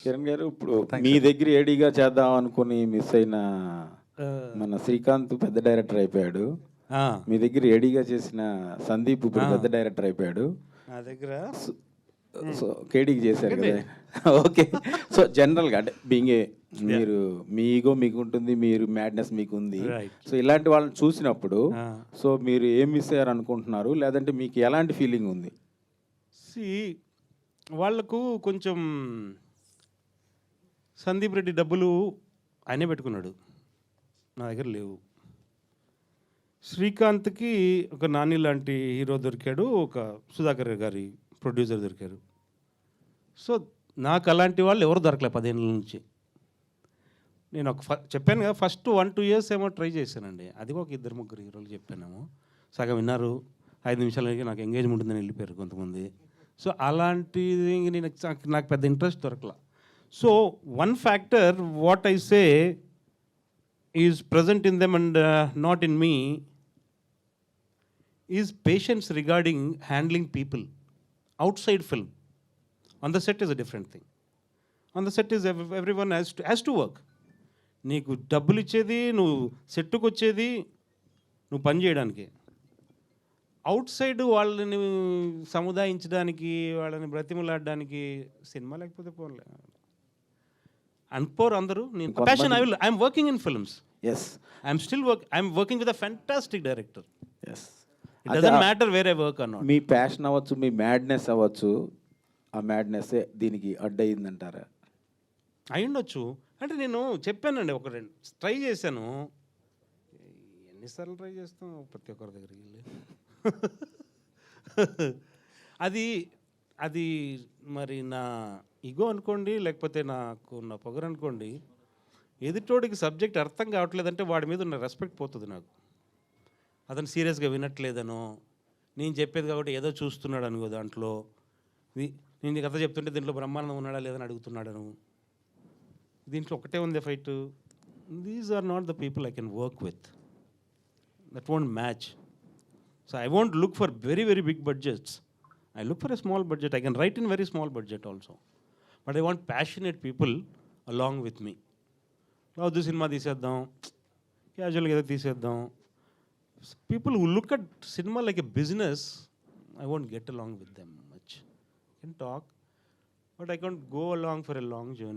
కిరణ్ గారు ఇప్పుడు థాంక్స్ మీ అండి. దగ్గర ఏడీగా చేద్దాం అనుకుని మిస్ అయిన ఆహ్, మన శ్రీకాంత్ పెద్ద డైరెక్టర్ అయిపోయాడు. ఆ! మీ దగ్గర ఏడీగా చేసిన సందీప్ ఇప్పుడు ఆ! పెద్ద డైరెక్టర్ అయిపోయాడు. నా దగ్గర సో హ్మ్. సో కేడీకి చేశారు సెకండే. కదా! ఓకే. సో జనరల్‌గా అంటే బీయింగ్ ఏ యాహ్! మీరు మీ ఈగో మీకుంటుంది. మీరు మ్యాడ్‌నెస్ మీకుంది. రైట్. సో ఇలాంటి వాళ్ళని చూసినప్పుడు ఆ! సో మీరు ఏం మిస్ అయ్యారనుకుంటున్నారు? లేదంటే మీకు ఎలాంటి ఫీలింగ్ ఉంది? సీ వాళ్ళకు కొంచెం సందీప్ రెడ్డి డబ్బులు ఆయనే పెట్టుకున్నాడు. నా దగ్గర లేవు. శ్రీకాంత్‌కి ఒక నాని లాంటి హీరో దొరికాడు. ఒక సుధాకర్ గారి ప్రొడ్యూసర్ దొరికారు. సో, నాకు అలాంటి వాళ్ళు ఎవరు దొరకలే 10 ఏళ్ల నుంచి. నేను ఒక చెప్పాను కదా! ఫస్ట్ 1, 2 ఇయర్స్ ఏమో ట్రై చేశానండి. అది ఒక ఇద్దరు ముగ్గురు హీరోలు చెప్పానేమో. సగం విన్నారు. 5 నిమిషాలకి నాకు ఎంగేజ్‌మెంట్ ఉందని వెళ్ళిపోయారు కొంతమంది. సో, అలాంటిది నేను నాకు పెద్ద ఇంట్రెస్ట్ దొరకల. So, one factor what I say is present in them and not in me is patience regarding handling people outside film. On the set is a different thing. On the set is everyone has to work. నీకు డబ్బులు ఇచ్చేది నువ్వు సెట్టుకు వచ్చేది నువ్వు పని చేయడానికి. Out side వాళ్ళని సముదాయించడానికి వాళ్ళని బ్రతిమలాడడానికి సినిమా లేకపోతే పోన్లే అనుకోరు అందరూ. నేను passion I'm working in films. Yes. I'm working with a fantastic director. Yes. It doesn't matter where I work or not. Me passion అవ్వచ్చు, మీ మ్యాడ్‌నెస్ అవ్వచ్చు. ఆ మ్యాడ్‌నెస్సే దీనికి అడ్డయిందంటారా? అయ్యుండొచ్చు. అంటే నేను చెప్పానండి ఒక ట్రై చేశాను. ఎన్నిసార్లు ట్రై చేస్తాం ప్రతి ఒక్కరి దగ్గరికి వెళ్ళి. అది అది మరి నా ఇగో అనుకోండి, లేకపోతే నాకు నా పొగరు అనుకోండి. ఎదుటోడికి సబ్జెక్ట్ అర్థం కావట్లేదంటే వాడి మీద ఉన్న రెస్పెక్ట్ పోతుంది నాకు. అతను సీరియస్గా వినట్లేదనో, నేను చెప్పేది కాబట్టి ఏదో చూస్తున్నాడు అనుకో దాంట్లో. నేను కథ చెప్తుంటే దీంట్లో బ్రహ్మానందం ఉన్నాడా లేదని అడుగుతున్నాడను. దీంట్లో ఒకటే ఉంది fight. These are not the people I can work with. That won't match. So I won't look for very very big budgets. I look for a small budget. I can write in very small budget also. But I want passionate people along with me. వద్దు cinema తీసేద్దాం, క్యాజువల్గా ఏదో తీసేద్దాం. People who look at cinema like a business, I won't get along with them much. I can talk, but I can't go along for a long journey.